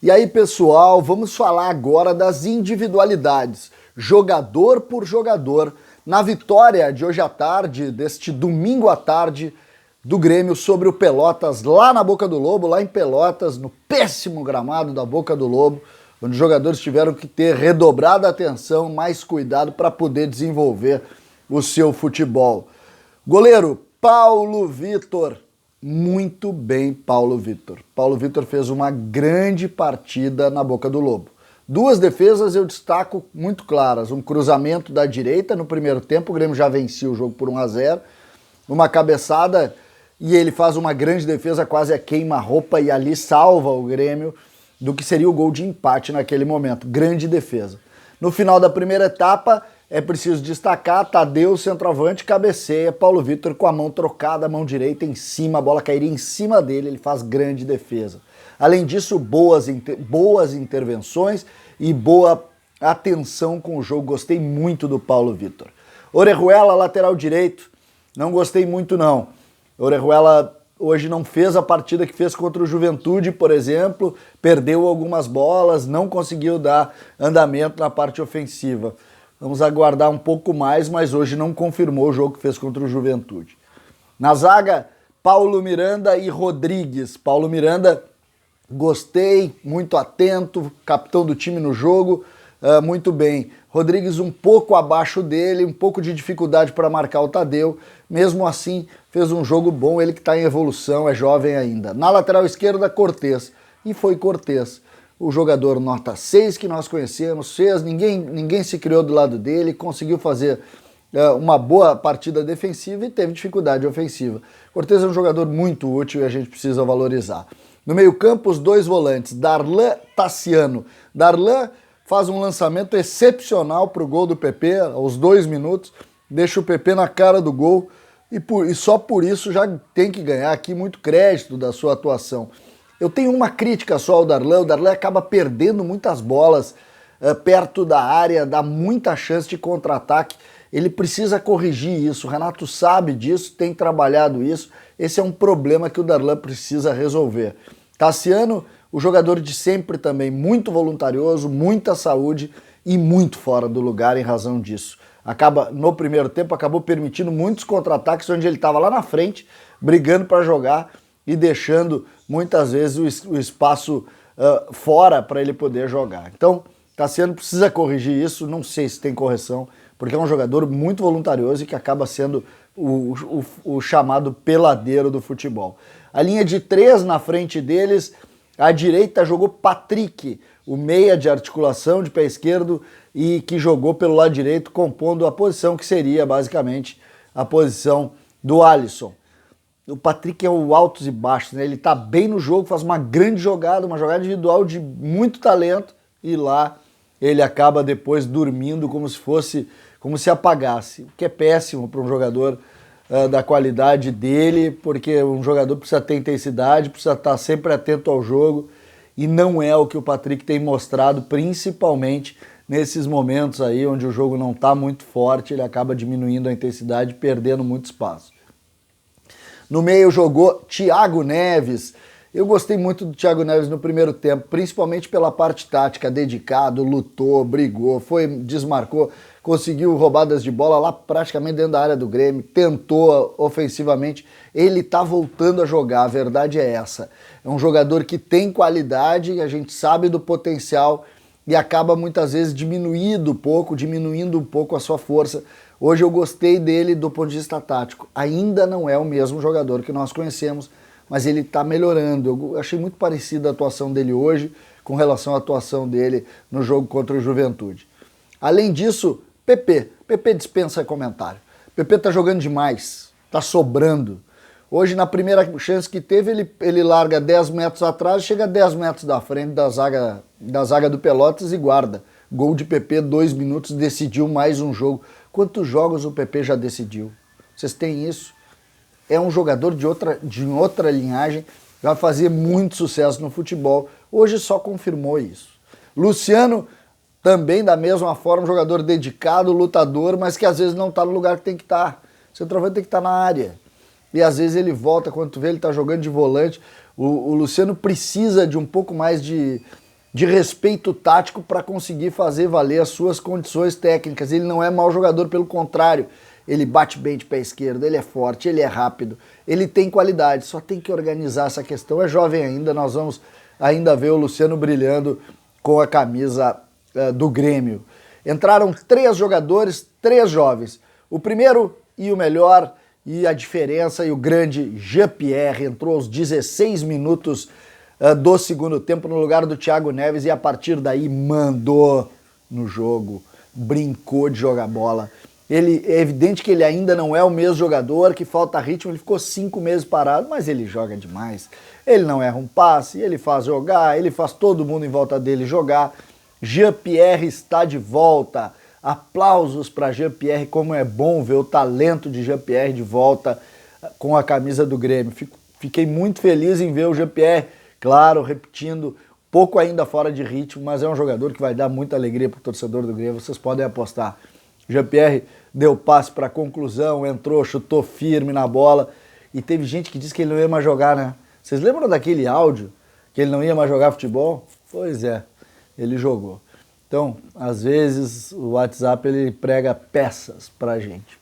E aí, pessoal, vamos falar agora das individualidades, jogador por jogador, na vitória de hoje à tarde, deste domingo à tarde, do Grêmio sobre o Pelotas, lá na Boca do Lobo, lá em Pelotas, no péssimo gramado da Boca do Lobo, onde os jogadores tiveram que ter redobrada atenção, mais cuidado para poder desenvolver o seu futebol. Goleiro Paulo Vitor. Muito bem, Paulo Vitor. Paulo Vitor fez uma grande partida na Boca do Lobo. Duas defesas eu destaco muito claras. Um cruzamento da direita no primeiro tempo, o Grêmio já vencia o jogo por 1-0. Uma cabeçada e ele faz uma grande defesa, quase a queima-roupa, e ali salva o Grêmio do que seria o gol de empate naquele momento. Grande defesa. No final da primeira etapa, é preciso destacar, Tadeu, centroavante, cabeceia, Paulo Vitor com a mão trocada, a mão direita em cima, a bola cairia em cima dele, ele faz grande defesa. Além disso, boas intervenções e boa atenção com o jogo, gostei muito do Paulo Vitor. Orejuela, lateral direito, não gostei muito não. Orejuela hoje não fez a partida que fez contra o Juventude, por exemplo, perdeu algumas bolas, não conseguiu dar andamento na parte ofensiva. Vamos aguardar um pouco mais, mas hoje não confirmou o jogo que fez contra o Juventude. Na zaga, Paulo Miranda e Rodrigues. Paulo Miranda, gostei, muito atento, capitão do time no jogo, muito bem. Rodrigues um pouco abaixo dele, um pouco de dificuldade para marcar o Tadeu. Mesmo assim, fez um jogo bom, ele que está em evolução, é jovem ainda. Na lateral esquerda, Cortez. E foi Cortez. O jogador nota 6 que nós conhecemos, ninguém se criou do lado dele, conseguiu fazer uma boa partida defensiva e teve dificuldade ofensiva. Cortez é um jogador muito útil e a gente precisa valorizar. No meio-campo, os dois volantes, Darlan, Tassiano. Darlan faz um lançamento excepcional para o gol do PP, aos 2 minutos, deixa o PP na cara do gol e só por isso já tem que ganhar aqui muito crédito da sua atuação. Eu tenho uma crítica só ao Darlan, o Darlan acaba perdendo muitas bolas perto da área, dá muita chance de contra-ataque, ele precisa corrigir isso, o Renato sabe disso, tem trabalhado isso, esse é um problema que o Darlan precisa resolver. Tassiano, o jogador de sempre também, muito voluntarioso, muita saúde e muito fora do lugar em razão disso. No primeiro tempo, acabou permitindo muitos contra-ataques onde ele estava lá na frente, brigando para jogar e deixando muitas vezes o espaço fora para ele poder jogar. Então, Tassiano precisa corrigir isso, não sei se tem correção, porque é um jogador muito voluntarioso e que acaba sendo o chamado peladeiro do futebol. A linha de 3 na frente deles, à direita jogou Patrick, o meia de articulação de pé esquerdo e que jogou pelo lado direito, compondo a posição que seria basicamente a posição do Alisson. O Patrick é o altos e baixos, né? Ele tá bem no jogo, faz uma grande jogada, uma jogada individual de muito talento e lá ele acaba depois dormindo como se apagasse, o que é péssimo para um jogador da qualidade dele, porque um jogador precisa ter intensidade, precisa estar sempre atento ao jogo e não é o que o Patrick tem mostrado, principalmente nesses momentos aí onde o jogo não está muito forte, ele acaba diminuindo a intensidade, perdendo muito espaço. No meio jogou Thiago Neves. Eu gostei muito do Thiago Neves no primeiro tempo, principalmente pela parte tática, dedicado, lutou, brigou, desmarcou, conseguiu roubadas de bola lá praticamente dentro da área do Grêmio, tentou ofensivamente. Ele tá voltando a jogar, a verdade é essa. É um jogador que tem qualidade, a gente sabe do potencial e acaba muitas vezes diminuindo um pouco a sua força. Hoje eu gostei dele do ponto de vista tático. Ainda não é o mesmo jogador que nós conhecemos, mas ele está melhorando. Eu achei muito parecida a atuação dele hoje com relação à atuação dele no jogo contra o Juventude. Além disso, PP dispensa comentário. PP está jogando demais, está sobrando. Hoje, na primeira chance que teve, ele larga 10 metros atrás, chega a 10 metros da frente da zaga do Pelotas e guarda. Gol de PP, 2 minutos, decidiu mais um jogo. Quantos jogos o PP já decidiu? Vocês têm isso? É um jogador de outra linhagem, vai fazer muito sucesso no futebol. Hoje só confirmou isso. Luciano, também da mesma forma, um jogador dedicado, lutador, mas que às vezes não está no lugar que tem que estar. O centroavante tem que estar na área. E às vezes ele volta, quando tu vê ele está jogando de volante. O Luciano precisa de um pouco mais de de respeito tático para conseguir fazer valer as suas condições técnicas. Ele não é mau jogador, pelo contrário, ele bate bem de pé esquerdo, ele é forte, ele é rápido, ele tem qualidade, só tem que organizar essa questão. É jovem ainda, nós vamos ainda ver o Luciano brilhando com a camisa do Grêmio. Entraram 3 jogadores, 3 jovens. O primeiro e o melhor e a diferença e o grande Jean-Pierre entrou aos 16 minutos do segundo tempo no lugar do Thiago Neves e a partir daí mandou no jogo, brincou de jogar bola. É evidente que ele ainda não é o mesmo jogador, que falta ritmo, ele ficou 5 meses parado, mas ele joga demais. Ele não erra um passe, ele faz jogar, ele faz todo mundo em volta dele jogar. Jean-Pierre está de volta. Aplausos para Jean-Pierre, como é bom ver o talento de Jean-Pierre de volta com a camisa do Grêmio. Fiquei muito feliz em ver o Jean-Pierre, claro, repetindo, pouco ainda fora de ritmo, mas é um jogador que vai dar muita alegria para o torcedor do Grêmio, vocês podem apostar. Jean-Pierre deu passe para a conclusão, entrou, chutou firme na bola e teve gente que disse que ele não ia mais jogar, né? Vocês lembram daquele áudio que ele não ia mais jogar futebol? Pois é, ele jogou. Então, às vezes, o WhatsApp ele prega peças pra gente.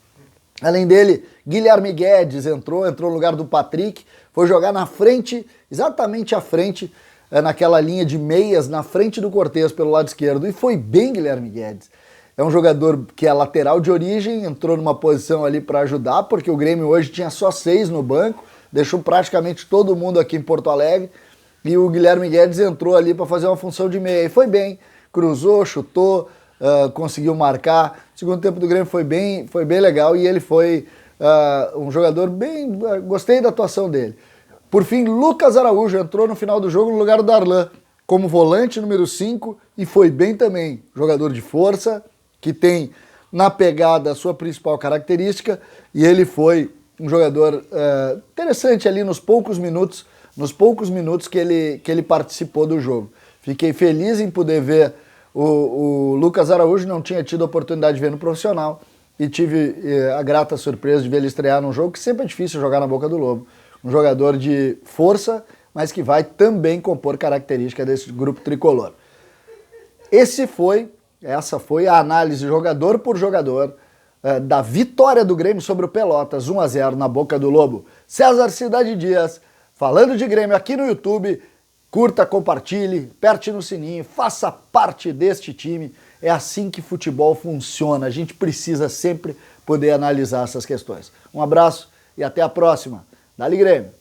Além dele, Guilherme Guedes entrou no lugar do Patrick, foi jogar na frente, exatamente à frente, naquela linha de meias, na frente do Cortez pelo lado esquerdo. E foi bem Guilherme Guedes. É um jogador que é lateral de origem, entrou numa posição ali para ajudar, porque o Grêmio hoje tinha só 6 no banco, deixou praticamente todo mundo aqui em Porto Alegre, e o Guilherme Guedes entrou ali para fazer uma função de meia. E foi bem, cruzou, chutou, conseguiu marcar. O segundo tempo do Grêmio foi bem legal e ele foi um jogador bem... Gostei da atuação dele. Por fim, Lucas Araújo entrou no final do jogo no lugar do Darlan, como volante número 5, e foi bem também. Jogador de força, que tem na pegada a sua principal característica, e ele foi um jogador interessante ali nos poucos minutos que ele participou do jogo. Fiquei feliz em poder ver o Lucas Araújo, não tinha tido a oportunidade de ver no profissional, e tive a grata surpresa de ver ele estrear num jogo que sempre é difícil jogar na Boca do Lobo. Um jogador de força, mas que vai também compor característica desse grupo tricolor. Essa foi a análise jogador por jogador da vitória do Grêmio sobre o Pelotas, 1-0 na Boca do Lobo. César Cidade Dias, falando de Grêmio aqui no YouTube. Curta, compartilhe, aperte no sininho, faça parte deste time. É assim que futebol funciona. A gente precisa sempre poder analisar essas questões. Um abraço e até a próxima. Dali Grêmio!